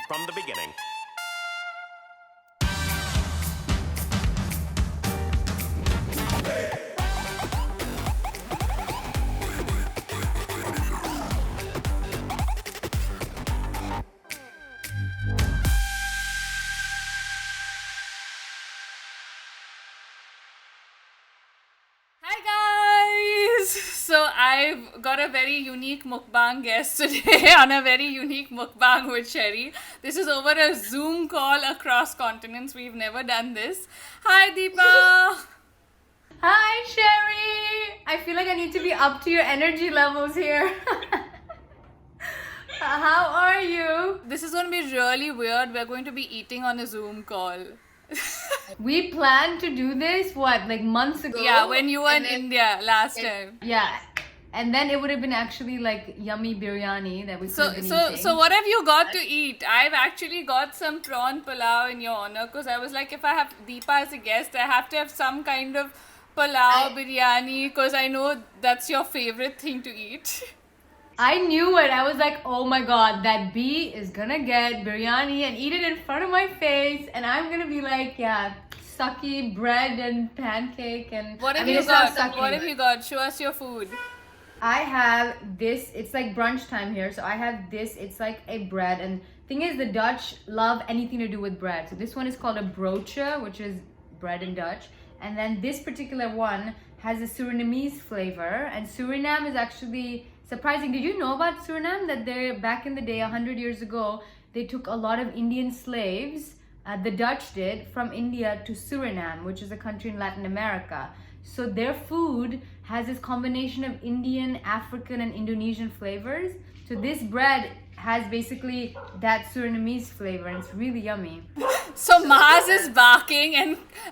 from the beginning. Hi guys! So I've got a very unique mukbang guest today on a very unique mukbang with Sherry. This is over a Zoom call across continents. We've never done this. Hi Deepa! Hi, Sherry! I feel like I need to be up to your energy levels here. How are you? This is going to be really weird. We're going to be eating on a Zoom call. We planned to do this, like months ago? Yeah, when you were in And then- India last time. Yeah. And then it would have been actually like yummy biryani that we could have been eating. So what have you got to eat? I've actually got some prawn pulao in your honor because I was like, if I have Deepa as a guest, I have to have some kind of pulao biryani because I know that's your favorite thing to eat. I knew it. I was like, oh my god, that bee is gonna get biryani and eat it in front of my face, and I'm gonna be like, yeah, sucky bread and pancake and. What have I mean, you it's not got? sucky. What have you got? Show us your food. I have this. It's like brunch time here, so I have this. It's like a bread, and thing is, the Dutch love anything to do with bread. So this one is called a broodje, which is bread in Dutch, and then this particular one has a Surinamese flavor, and Suriname is actually surprising. Did you know about Suriname? That they back in the day, 100 years ago, they took a lot of Indian slaves. The Dutch did from India to Suriname, which is a country in Latin America. So their food has this combination of Indian, African, and Indonesian flavors. So this bread has basically that Surinamese flavor, and it's really yummy. So Maz is barking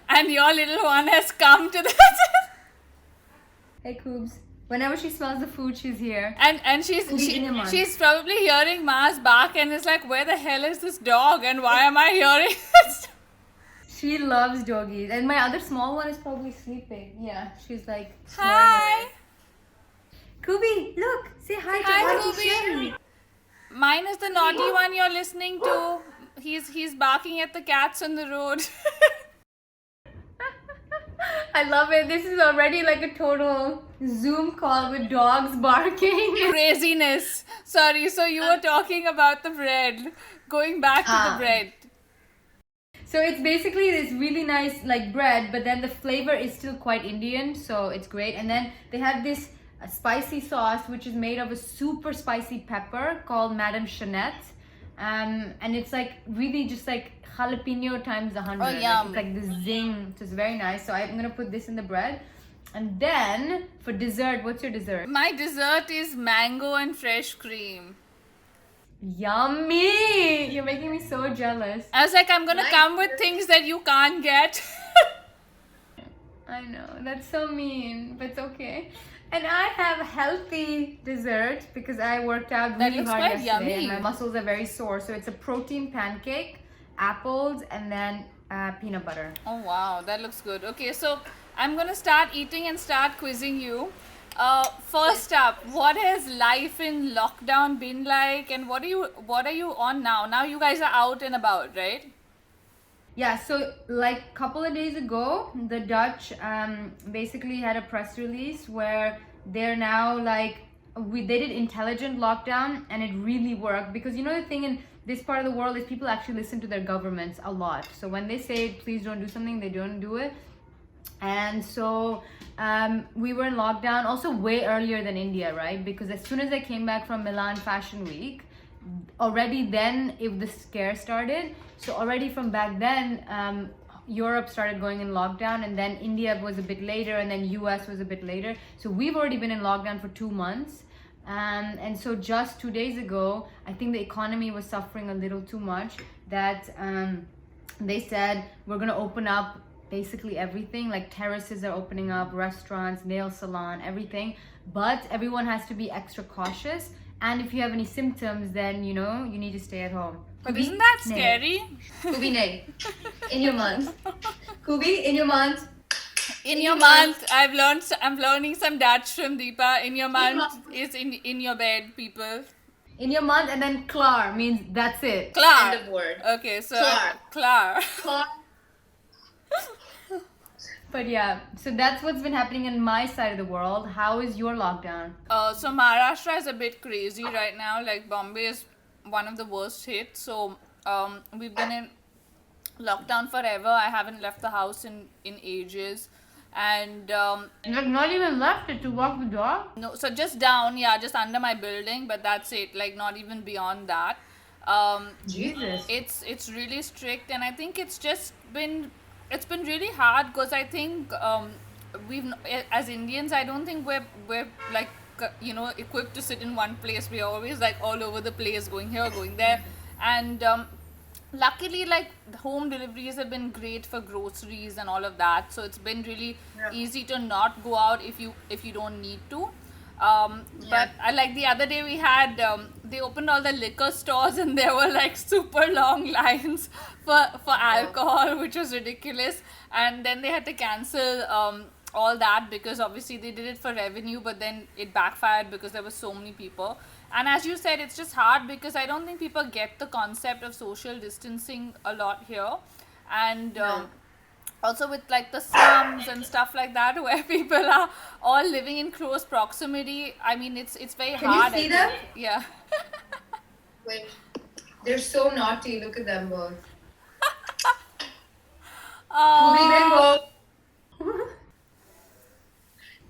and your little one has come to the Hey, Koobs. Whenever she smells the food, she's here. and she's probably hearing Maz bark and is like, where the hell is this dog and why am I hearing this? She loves doggies. And my other small one is probably sleeping. Yeah, she's like... Hi. Koobi, look. Say hi to Hi, Auntie Koobi. Sherry. Mine is the naughty one you're listening to. He's barking at the cats on the road. I love it. This is already like a total Zoom call with dogs barking. Craziness. Sorry, so you were talking about the bread. Going back to the bread. So it's basically this really nice like bread, but then the flavor is still quite Indian, so it's great. And then they have this spicy sauce which is made of a super spicy pepper called Madame Chanette. And it's like really just like jalapeno times 100. Oh, yum. It's like the zing. So it's very nice. So I'm gonna put this in the bread. And then for dessert, what's your dessert? My dessert is mango and fresh cream. Yummy! You're making me so jealous. I was like, I'm gonna come with things that you can't get. I know, that's so mean, but it's okay. And I have healthy dessert because I worked out That really looks hard quite yesterday yummy. and my muscles are very sore. So it's a protein pancake, apples, and then peanut butter. Oh wow, that looks good. Okay, so I'm gonna start eating and start quizzing you. First up, what has life in lockdown been like, and what are you on now? Now you guys are out and about, right? Yeah, so like a couple of days ago, the Dutch basically had a press release where they're now like, they did intelligent lockdown and it really worked because you know the thing in this part of the world is people actually listen to their governments a lot. So when they say please don't do something, they don't do it. And so we were in lockdown also way earlier than India, right? Because as soon as I came back from Milan Fashion Week, already then if the scare started, so already from back then Europe started going in lockdown, and then India was a bit later, and then US was a bit later. So we've already been in lockdown for 2 months. And so just 2 days ago, I think the economy was suffering a little too much that they said we're gonna open up basically everything, like terraces are opening up, restaurants, nail salon, everything, but everyone has to be extra cautious, and if you have any symptoms, then you know you need to stay at home. But isn't that Nay. scary? Kubi nay. In your month. Kubi, in your month. In your month, I'm learning some Dutch from Deepa. In your month is in your bed, people. in your month, and then klar means that's it. Klar. End of word. Okay, so Klar. Klar. Clark. But yeah, so that's what's been happening in my side of the world. How is your lockdown? So Maharashtra is a bit crazy right now. Like Bombay is one of the worst hit. So we've been in lockdown forever. I haven't left the house in ages, and Like not even left it to walk the dog. no, so just down, yeah, just under my building, but that's it. Like not even beyond that. Jesus. It's really strict, and I think it's been really hard because I think we've as Indians, I don't think we're like equipped to sit in one place. We're always like all over the place, going here, going there, and luckily like the home deliveries have been great for groceries and all of that, so it's been really easy to not go out if you don't need to. But I like the other day we had they opened all the liquor stores and there were like super long lines for alcohol, which was ridiculous. And then they had to cancel all that because obviously they did it for revenue, but then it backfired because there were so many people. And as you said, it's just hard because I don't think people get the concept of social distancing a lot here. And also with like the slums and stuff like that where people are all living in close proximity, I mean it's very Can you hard. see I them? think. Yeah. Wait. They're so naughty. Look at them both. Oh,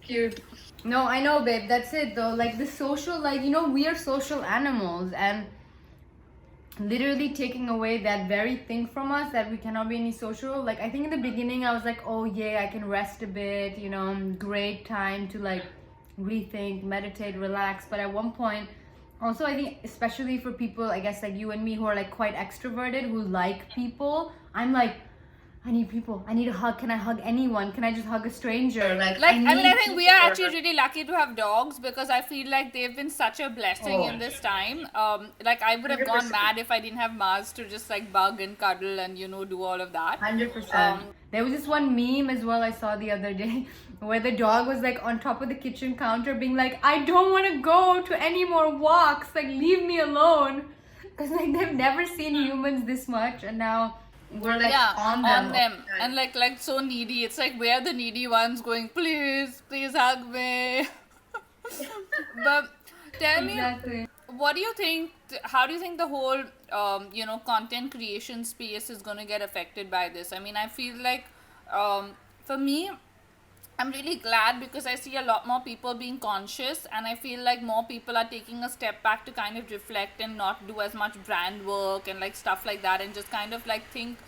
Cute. No, I know, babe. That's it, though. Like the social, like we are social animals, and literally taking away that very thing from us that we cannot be any social. Like I think in the beginning, I was like, oh yeah, I can rest a bit. Great time to like rethink, meditate, relax. But at one point, also I think especially for people, I guess like you and me who are like quite extroverted, who like people, I'm like, I need people. I need a hug. Can I hug anyone? Can I just hug a stranger? like I mean, I need think we are actually really lucky to have dogs because I feel like they've been such a blessing in this time. Like I would have gone 100%. mad if I didn't have Mars to just like bug and cuddle and do all of that. 100%. There was this one meme as well I saw the other day where the dog was like on top of the kitchen counter being like, I don't want to go to any more walks. Like, leave me alone. Because like they've never seen humans this much, and now we're like Yeah, on on them. them. And like so needy. It's like we're the needy ones going, please hug me. But tell me, Exactly. what do you think? How do you think the whole, content creation space is going to get affected by this? I mean, I feel like, for me, I'm really glad because I see a lot more people being conscious, and I feel like more people are taking a step back to kind of reflect and not do as much brand work and like stuff like that, and just kind of like think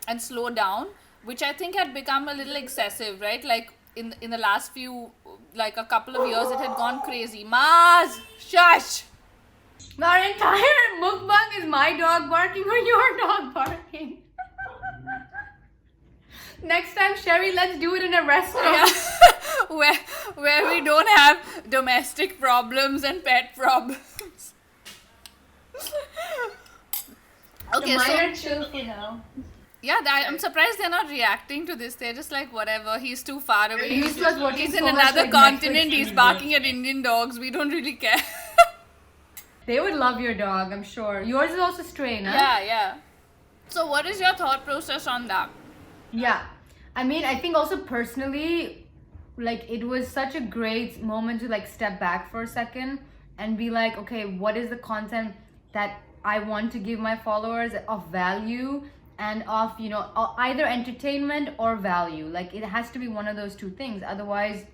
and slow down, which I think had become a little excessive, right? Like in the last few, like a couple of years, it had gone crazy. Maz, shush. Our entire mukbang is my dog barking or your dog barking. Next time, Sherry, let's do it in a restaurant. Yeah. where we don't have domestic problems and pet problems. Okay, Mine so are chill for now. yeah, I'm surprised they're not reacting to this. They're just like, whatever, he's too far away. They're used to us watching He's in so much, another like, continent. Netflix He's series. barking at Indian dogs. We don't really care. They would love your dog, I'm sure. Yours is also stray, huh? Yeah. So, what is your thought process on that? Yeah. I mean, I think also personally, like it was such a great moment to like step back for a second and be like, okay, what is the content that I want to give my followers of value and of, either entertainment or value. Like it has to be one of those two things. Otherwise,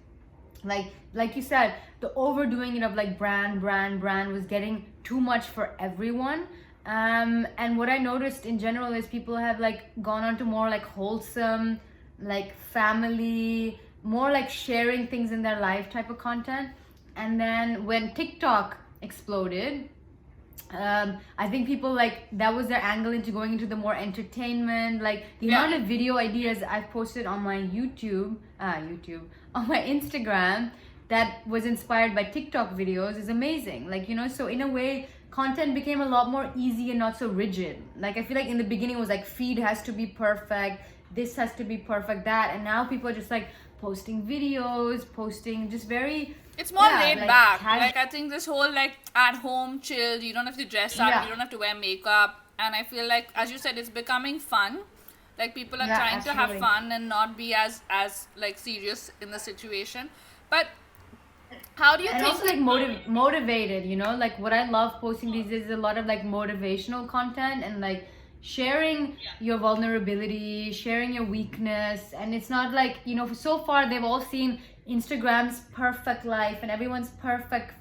like you said, the overdoing it of like brand was getting too much for everyone. And what I noticed in general is people have like gone on to more like wholesome, like family, more like sharing things in their life type of content. And then when TikTok exploded, I think people like that was their angle into going into the more entertainment, like the amount of video ideas I've posted on my on my Instagram that was inspired by TikTok videos is amazing. Like, so in a way, content became a lot more easy and not so rigid. Like I feel like in the beginning it was like feed has to be perfect, this has to be perfect, that, and now people are just like posting videos, posting just very. It's more yeah, laid like, back. casual. Like I think this whole like at home chill, you don't have to dress up, Yeah. you don't have to wear makeup, and I feel like, as you said, it's becoming fun. Like people are Yeah, trying to have absolutely. fun and not be as like serious in the situation. But how do you And think? also like motivated, you know, like what I love posting these days is a lot of like motivational content and like sharing your vulnerability, sharing your weakness. And it's not like, you know, so far they've all seen Instagram's perfect life and everyone's perfect,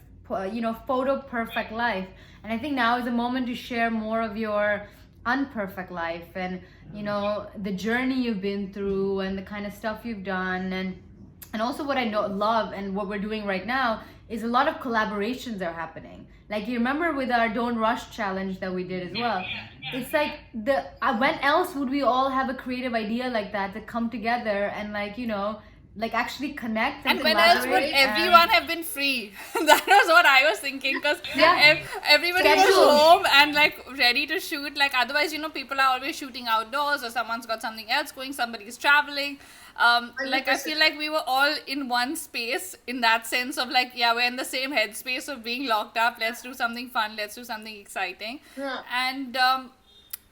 you know, photo perfect life. And I think now is the moment to share more of your unperfect life and, you know, the journey you've been through and the kind of stuff you've done. And also what I love and what we're doing right now is a lot of collaborations are happening. Like you remember with our Don't Rush challenge that we did as well. It's like when else would we all have a creative idea like that to come together and like, you know, like actually connect and And when else would collaborate everyone have been free? That was what I was thinking, because Yeah. everybody Scheduled. was home and like ready to shoot. Like otherwise, you know, people are always shooting outdoors, or someone's got something else going, somebody's traveling. Like I feel like we were all in one space in that sense of like, yeah, we're in the same headspace of being locked up. Let's do something fun. Let's do something exciting. Yeah. And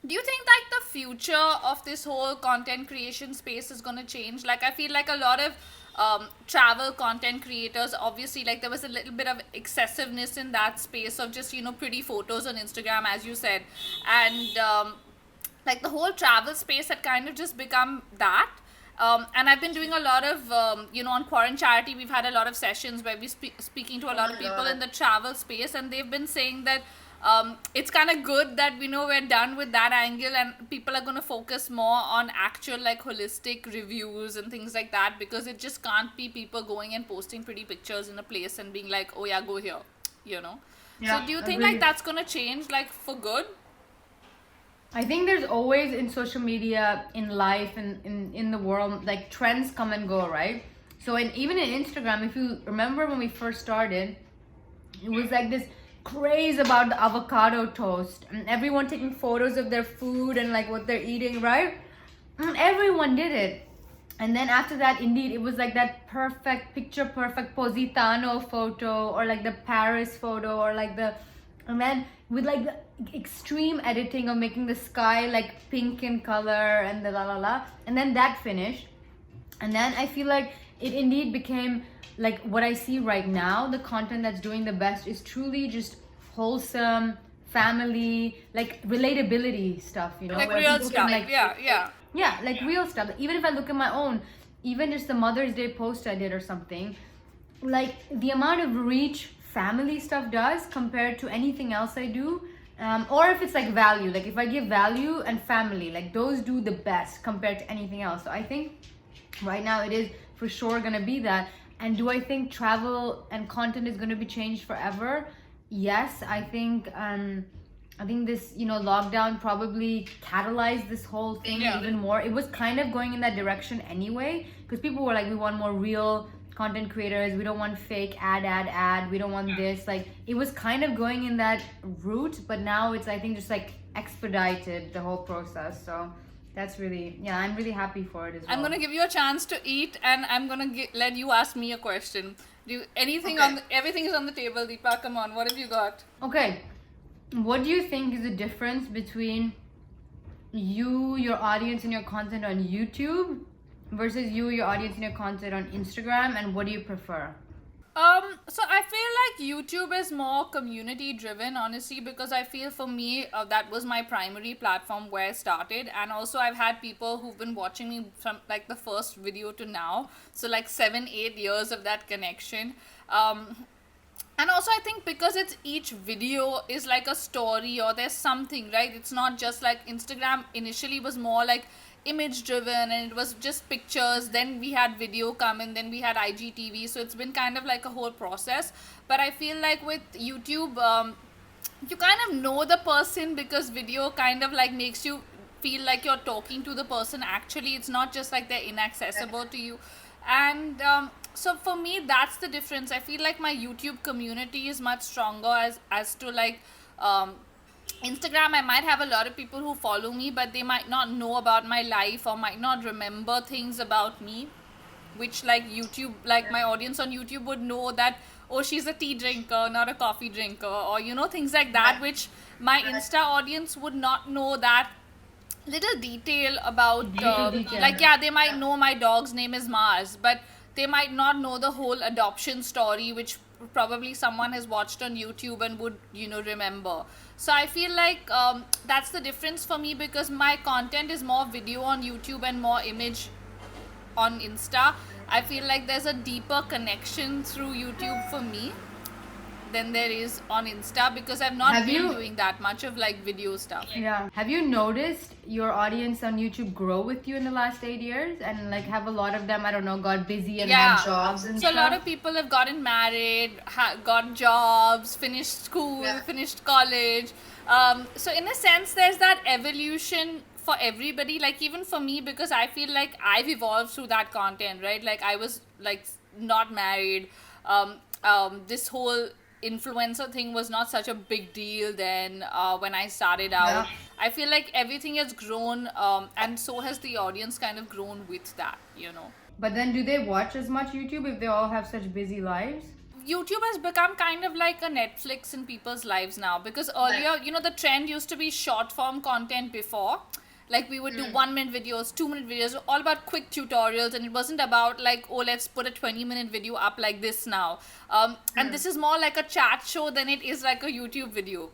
do you think like the future of this whole content creation space is going to change? Like I feel like a lot of travel content creators, obviously, like there was a little bit of excessiveness in that space of just, you know, pretty photos on Instagram, as you said. And like the whole travel space had kind of just become that. And I've been doing a lot of, you know, on Quarantine Charity, we've had a lot of sessions where we're speaking to a lot of people in the travel space, and they've been saying that it's kind of good that we know we're done with that angle and people are going to focus more on actual like holistic reviews and things like that, because it just can't be people going and posting pretty pictures in a place and being like, oh yeah, go here, you know. Yeah, So do you think agreed. like that's going to change like for good? I think there's always in social media, in life, and in the world, like trends come and go, right? So even in Instagram, if you remember when we first started, it was like this craze about the avocado toast and everyone taking photos of their food and like what they're eating, right? And everyone did it. And then after that, indeed, it was like that perfect, picture perfect Positano photo or like the Paris photo or like and then with like the extreme editing of making the sky like pink in color and the la la la. And then that finished. And then I feel like it indeed became like what I see right now, the content that's doing the best is truly just wholesome, family, like relatability stuff, you know? Like where real people can, stuff. Yeah. like real stuff. Even if I look at my own, even just the Mother's Day post I did or something, like the amount of reach family stuff does compared to anything else I do. Or if it's like value, like if I give value and family, like those do the best compared to anything else. So I think right now it is for sure gonna be that. And do I think travel and content is gonna be changed forever? Yes, I think this, you know, lockdown probably catalyzed this whole thing even more. It was kind of going in that direction anyway, because people were like, we want more real content creators, we don't want fake ad, we don't want this. Like it was kind of going in that route, but now it's, I think, just like expedited the whole process. So that's really, yeah, I'm really happy for it as well. I'm gonna give you a chance to eat, and I'm gonna let you ask me a question. Everything is on the table, Deepa. Come on, what have you got? Okay, what do you think is the difference between you, your audience, and your content on YouTube versus you, your audience, and your content on Instagram, and what do you prefer? So I feel like YouTube is more community driven, honestly, because I feel for me that was my primary platform where I started, and also I've had people who've been watching me from like the first video to now, so like 7-8 years of that connection. And also I think because it's each video is like a story or there's something, right? It's not just like Instagram initially was more like image driven and it was just pictures, then we had video come in, then we had IGTV, so it's been kind of like a whole process. But I feel like with YouTube, you kind of know the person because video kind of like makes you feel like you're talking to the person. Actually, it's not just like they're inaccessible to you. And so for me, that's the difference. I feel like my YouTube community is much stronger as to like Instagram. I might have a lot of people who follow me, but they might not know about my life or might not remember things about me. which like YouTube, like my audience on YouTube would know that, oh, she's a tea drinker, not a coffee drinker, or things like that, which my Insta audience would not know that little detail about Detail. like, yeah, they might know my dog's name is Mars, but they might not know the whole adoption story, which probably someone has watched on YouTube and would remember. So I feel like that's the difference for me, because my content is more video on YouTube and more image on Insta. I feel like there's a deeper connection through YouTube for me than there is on Insta, because I've not been doing that much of like video stuff. Yeah. Have you noticed your audience on YouTube grow with you in the last 8 years? And like have a lot of them, I don't know, got busy and Yeah. had jobs and So stuff? a lot of people have gotten married, got jobs, finished school, finished college. So in a sense, there's that evolution for everybody. Like even for me, because I feel like I've evolved through that content, right? Like I was like not married. This whole influencer thing was not such a big deal then when I started out. Yeah. I feel like everything has grown, and so has the audience kind of grown with that, But then do they watch as much YouTube if they all have such busy lives? YouTube has become kind of like a Netflix in people's lives now, because earlier, the trend used to be short form content before. Like we would do 1 minute videos, 2 minute videos, all about quick tutorials, and it wasn't about like, oh, let's put a 20-minute video up like this now. And this is more like a chat show than it is like a YouTube video,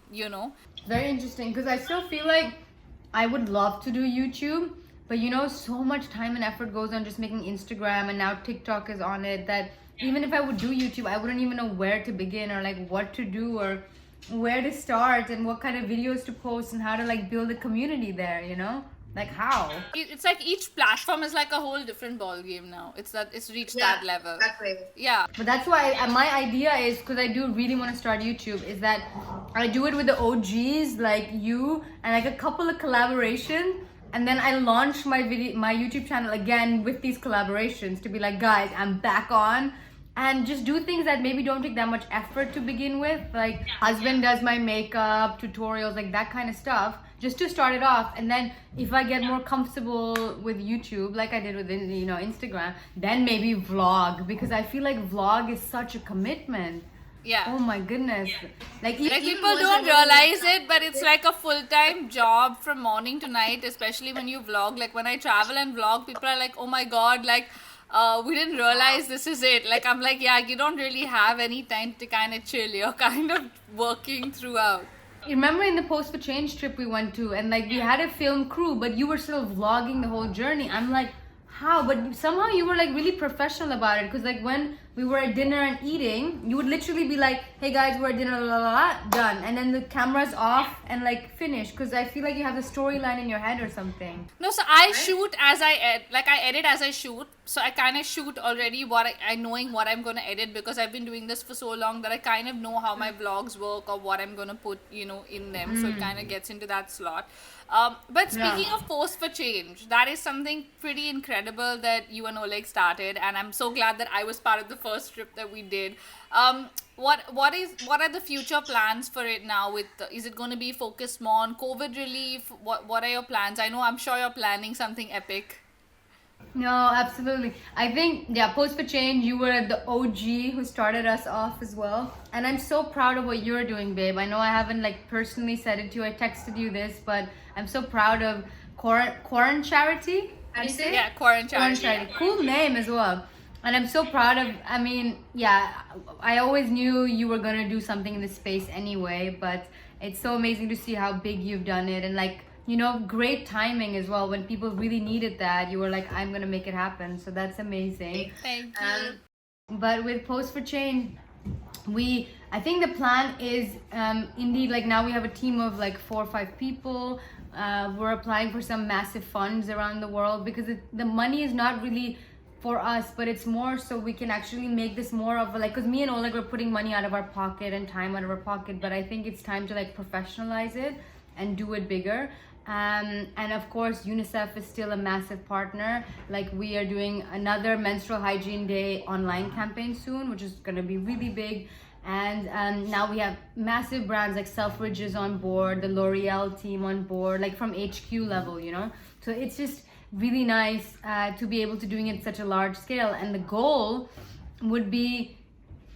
Very interesting, because I still feel like I would love to do YouTube, but so much time and effort goes on just making Instagram, and now TikTok is on it, that even if I would do YouTube, I wouldn't even know where to begin, or like what to do, or where to start, and what kind of videos to post, and how to like build a community there, like how. It's like each platform is like a whole different ball game now. It's reached that level. Exactly. Yeah. But that's why my idea is, because I do really want to start YouTube, is that I do it with the OGs like you, and like a couple of collaborations, and then I launch my YouTube channel again with these collaborations to be like, guys, I'm back on. And just do things that maybe don't take that much effort to begin with. Like husband does my makeup, tutorials, like that kind of stuff, just to start it off. And then if I get more comfortable with YouTube, like I did with Instagram, then maybe vlog, because I feel like vlog is such a commitment. Yeah. Oh my goodness. Like People don't realize it, but it's like a full-time job from morning to night, especially when you vlog. Like when I travel and vlog, people are like, oh my god, like we didn't realize this is it. Like I'm like, yeah, you don't really have any time to kind of chill. You're kind of working throughout. Remember in the Post for Change trip we went to, and like we had a film crew, but you were still vlogging the whole journey. I'm like, how? But somehow you were like really professional about it, because like when we were at dinner and eating, you would literally be like, hey guys, we're at dinner, la la la, done, and then the camera's off and like finish, because I feel like you have the storyline in your head or something. No, so I shoot as I edit. Like I edit as I shoot. So I kind of shoot already what I knowing what I'm going to edit, because I've been doing this for so long that I kind of know how my vlogs work or what I'm going to put, in them. So it kind of gets into that slot. But speaking of Post for Change, that is something pretty incredible that you and Oleg started, and I'm so glad that I was part of the first trip that we did. What are the future plans for it now? Is it going to be focused more on COVID relief? What are your plans? I'm sure you're planning something epic. No, absolutely. I think, Post for Change, you were the OG who started us off as well. And I'm so proud of what you're doing, babe. I know I haven't like personally said it to you. I texted you this, but I'm so proud of Quarant Charity. How do you say? Yeah, Quarant Quarant Charity. Charity. Cool name as well. And I'm so proud of, I always knew you were going to do something in this space anyway, but it's so amazing to see how big you've done it, and like, great timing as well. When people really needed that, you were like, I'm going to make it happen. So that's amazing. Thank you. But with Post for Change, I think the plan is indeed, like now we have a team of like 4 or 5 people. We're applying for some massive funds around the world, because the money is not really for us, but it's more so we can actually make this more of a, like, because me and Oleg were putting money out of our pocket and time out of our pocket, but I think it's time to like professionalize it and do it bigger. And of course UNICEF is still a massive partner. Like we are doing another menstrual hygiene day online campaign soon, which is going to be really big. And now we have massive brands like Selfridge is on board, the L'Oreal team on board, like from HQ level, you know. So it's just really nice to be able to doing it at such a large scale. And the goal would be,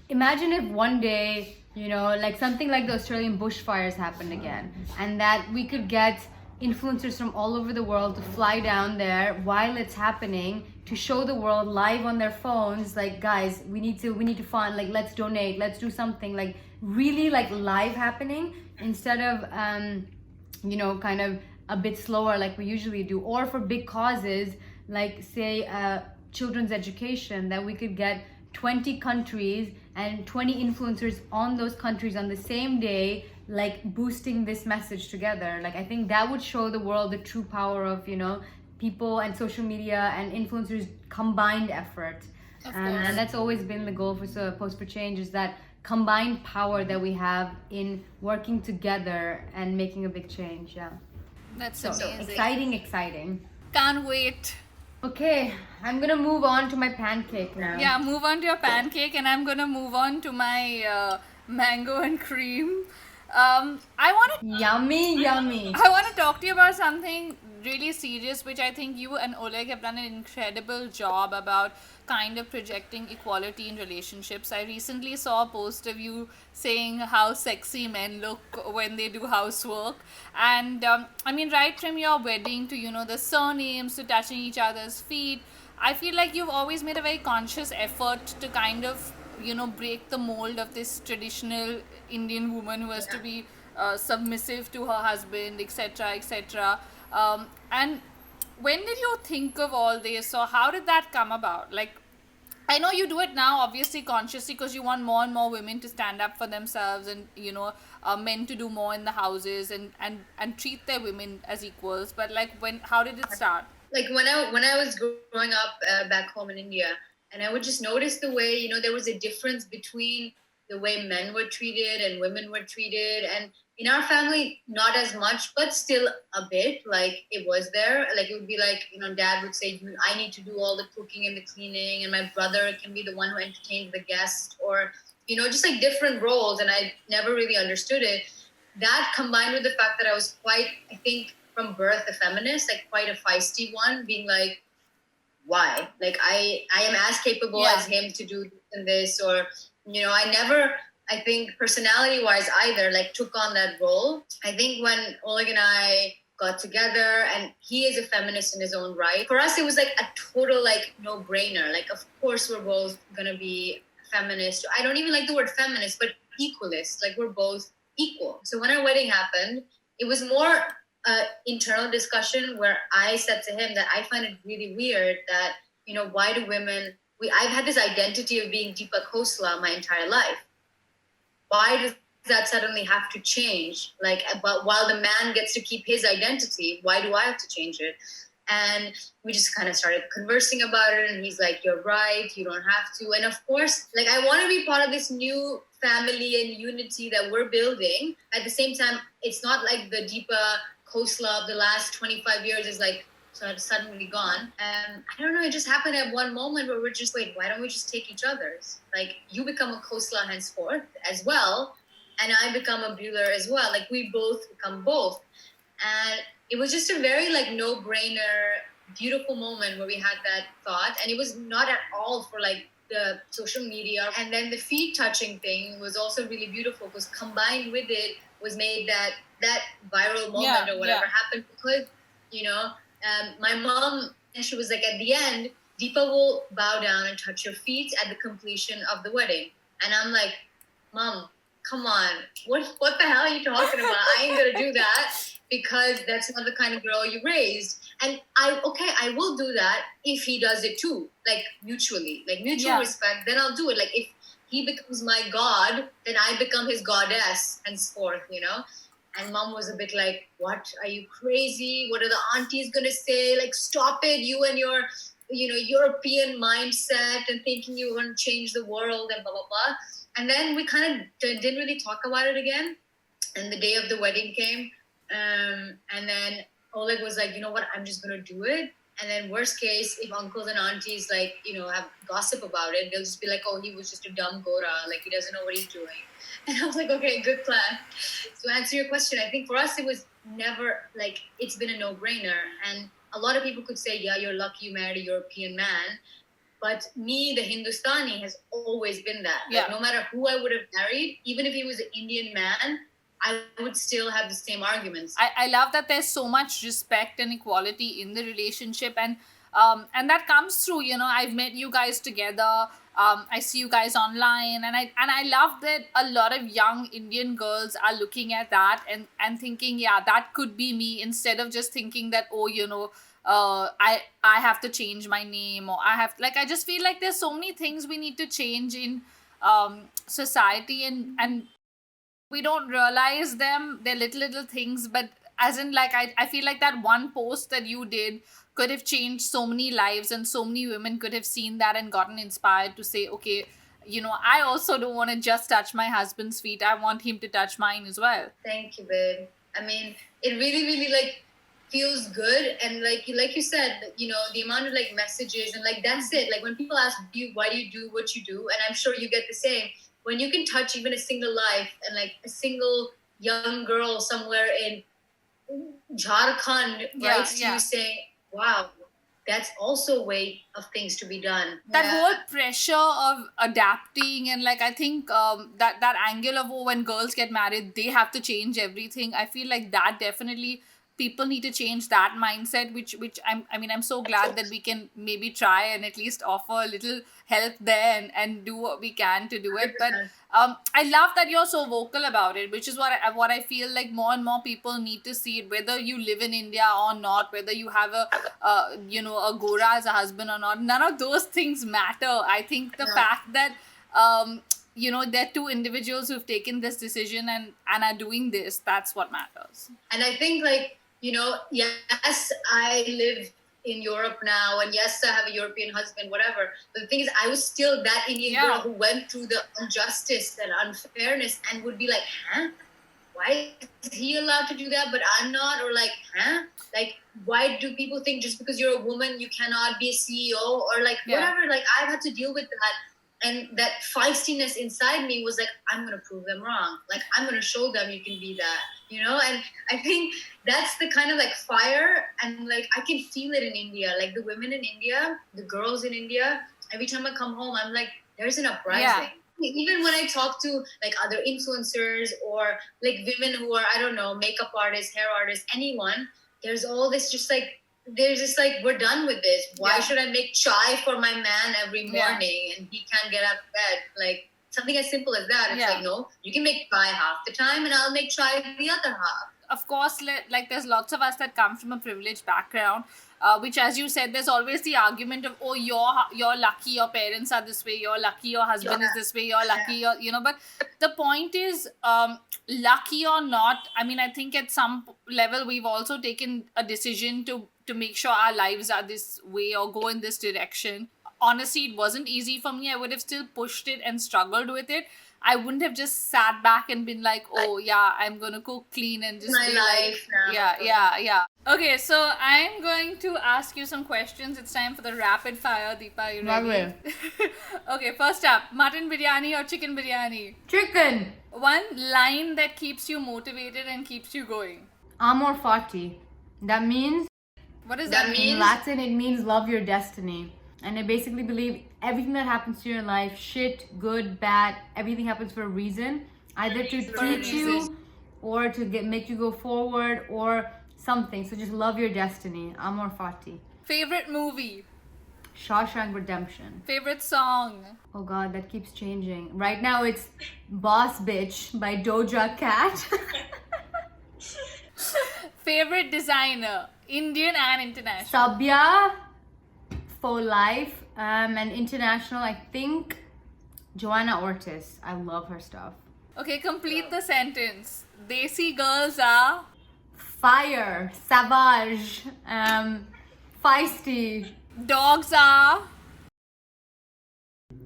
imagine if one day, you know, like something like the Australian bushfires happened again, and that we could get influencers from all over the world to fly down there while it's happening to show the world live on their phones, like, guys, we need to fund, like, let's donate, let's do something, like really like live happening, instead of you know, kind of a bit slower like we usually do. Or for big causes like, say, children's education, that we could get 20 countries and 20 influencers on those countries on the same day, like boosting this message together. Like, I think that would show the world the true power of, you know, people and social media and influencers combined effort. And that's always been the goal for Post for Change, is that combined power that we have in working together and making a big change. Yeah, That's so amazing. exciting. Can't wait. Okay, I'm gonna move on to my pancake now. Yeah, move on to your pancake, and I'm gonna move on to my mango and cream. I want to Yummy. I want to talk to you about something really serious, which I think you and Oleg have done an incredible job about kind of projecting equality in relationships. I recently saw a post of you saying how sexy men look when they do housework. And I mean, right from your wedding to, you know, the surnames to touching each other's feet, I feel like you've always made a very conscious effort to kind of, you know, break the mold of this traditional Indian woman who has to be submissive to her husband, etc., etc. And when did you think of all this, or how did that come about? Like, I know you do it now, obviously consciously, because you want more and more women to stand up for themselves, and, you know, men to do more in the houses and treat their women as equals. But like, how did it start? Like when I was growing up back home in India, and I would just notice the way, you know, there was a difference between the way men were treated and women were treated. And in our family, not as much, but still a bit, like it was there. Like it would be like, you know, dad would say, I need to do all the cooking and the cleaning, and my brother can be the one who entertains the guest, or, you know, just like different roles. And I never really understood it. That combined with the fact that I was quite, I think, from birth a feminist, like quite a feisty one, being like, why? Like I am as capable as him to do this and this, or, you know, I never, I think personality wise either, like took on that role. I think when Oleg and I got together, and he is a feminist in his own right, for us it was like a total like no brainer. Like, of course we're both gonna be feminist. I don't even like the word feminist, but equalist. Like we're both equal. So when our wedding happened, it was more internal discussion where I said to him that I find it really weird that, you know, why do women, I've had this identity of being Deepa Khosla my entire life. Why does that suddenly have to change? Like, but while the man gets to keep his identity, why do I have to change it? And we just kind of started conversing about it, and he's like, you're right, you don't have to. And of course, like, I want to be part of this new family and unity that we're building. At the same time, it's not like the Deepa Khosla of the last 25 years is like suddenly gone. And I don't know, it just happened at one moment where we're just like, why don't we just take each other's? Like, you become a Khosla henceforth as well, and I become a Buhler as well. Like, we both become both. And it was just a very like no-brainer, beautiful moment where we had that thought. And it was not at all for like the social media. And then the feet touching thing was also really beautiful, because combined with it was made that viral moment or whatever happened, because, you know, my mom, and she was like, at the end, Deepa will bow down and touch your feet at the completion of the wedding. And I'm like, Mom, come on, what the hell are you talking about? I ain't gonna do that, because that's not the kind of girl you raised. And I will do that if he does it too, like mutually, like mutual respect, then I'll do it. Like, if he becomes my god, then I become his goddess henceforth, you know? And Mom was a bit like, what? Are you crazy? What are the aunties gonna say? Like, stop it, you and your, you know, European mindset and thinking you're gonna change the world and blah, blah, blah. And then we kind of didn't really talk about it again. And the day of the wedding came, and then Oleg was like, you know what, I'm just going to do it. And then worst case, if uncles and aunties like, have gossip about it, they'll just be like, oh, he was just a dumb Gora, like he doesn't know what he's doing. And I was like, okay, good plan. So to answer your question, I think for us it was never like, it's been a no-brainer. And a lot of people could say, yeah, you're lucky you married a European man. But me, the Hindustani, has always been that. Yeah. Like, no matter who I would have married, even if he was an Indian man, I would still have the same arguments. I love that there's so much respect and equality in the relationship, and that comes through. I've met you guys together. I see you guys online, and I love that a lot of young Indian girls are looking at that and thinking, yeah, that could be me, instead of just thinking that, oh, I have to change my name, or I just feel like there's so many things we need to change in society, and we don't realize them. They're little things, but as in, like, I feel like that one post that you did could have changed so many lives, and so many women could have seen that and gotten inspired to say, okay, I also don't want to just touch my husband's feet, I want him to touch mine as well. Thank you, babe. I mean, it really, really like feels good. And like you said, the amount of like messages and like, that's it. Like when people ask you, why do you do what you do? And I'm sure you get the same. When you can touch even a single life, and like a single young girl somewhere in Jharkhand writes to you saying, wow, that's also a way of things to be done. That whole pressure of adapting, and like, I think that angle of, oh, when girls get married, they have to change everything. I feel like that definitely people need to change that mindset, which I'm so glad that we can maybe try and at least offer a little help there and do what we can to do it. But I love that you're so vocal about it, which is what I feel like more and more people need to see it, whether you live in India or not, whether you have a Gora as a husband or not. None of those things matter. I think the fact that there are two individuals who've taken this decision and are doing this, that's what matters. And I think, like, yes, I live in Europe now, and yes, I have a European husband, whatever. But the thing is, I was still that Indian girl who went through the injustice and unfairness and would be like, huh? Why is he allowed to do that, but I'm not? Or like, huh? Like, why do people think just because you're a woman, you cannot be a CEO? Or like, whatever. Like, I've had to deal with that. And that feistiness inside me was like, I'm going to prove them wrong. Like, I'm going to show them you can be that, And I think that's the kind of like fire. And like, I can feel it in India. Like the women in India, the girls in India, every time I come home, I'm like, there's an uprising. Yeah. Even when I talk to like other influencers or like women who are, I don't know, makeup artists, hair artists, anyone, there's all this just like, there's just like, we're done with this. Why should I make chai for my man every morning and he can't get out of bed? Like something as simple as that. It's like, no, you can make chai half the time and I'll make chai the other half. Of course, like there's lots of us that come from a privileged background, which, as you said, there's always the argument of, oh, you're lucky your parents are this way, you're lucky your husband is this way, you're lucky, but the point is, lucky or not, I mean, I think at some level we've also taken a decision to make sure our lives are this way or go in this direction. Honestly, it wasn't easy for me. I would have still pushed it and struggled with it. I wouldn't have just sat back and been like, oh yeah, I'm gonna cook, clean, and just my be life like, yeah. Okay, so I'm going to ask you some questions. It's time for the rapid fire. Deepa, you ready? Okay, first up, mutton biryani or chicken biryani? Chicken. One line that keeps you motivated and keeps you going. Amor fati. That means... What does that mean? In Latin, it means love your destiny. And I basically believe everything that happens to you in life, shit, good, bad, everything happens for a reason. Either to teach you or to make you go forward or something. So just love your destiny. Amor fati. Favorite movie? Shawshank Redemption. Favorite song? Oh God, that keeps changing. Right now it's Boss Bitch by Doja Cat. Favorite designer? Indian and international? Sabya for life, and international, I think Joanna Ortiz. I love her stuff. Okay, complete the sentence. Desi girls are fire, savage, feisty. Dogs are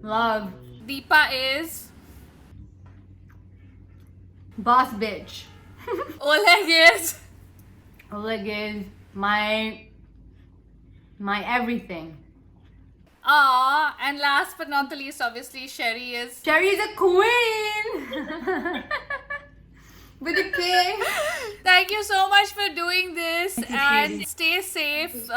love. Deepa is boss bitch. Oleg is my my everything. And last but not the least, obviously, Sherry is. Sherry's a queen! With a K. Thank you so much for doing this This is and crazy. stay safe.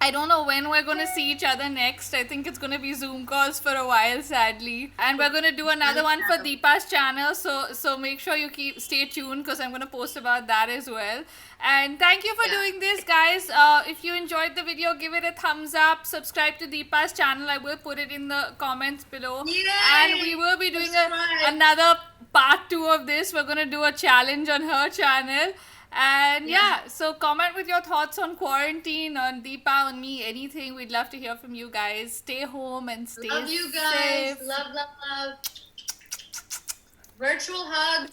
I don't know when we're going to see each other next. I think it's going to be Zoom calls for a while, sadly. And we're going to do another one for Deepa's channel. So make sure you stay tuned because I'm going to post about that as well. And thank you for doing this, guys. If you enjoyed the video, give it a thumbs up. Subscribe to Deepa's channel. I will put it in the comments below. Yay! And we will be doing Subscribe. another part 2 of this. We're going to do a challenge on her channel. And yeah, so comment with your thoughts on quarantine, on Deepa, on me, anything. We'd love to hear from you guys. Stay home and stay Love you guys. safe. Love, love, love. Virtual hug.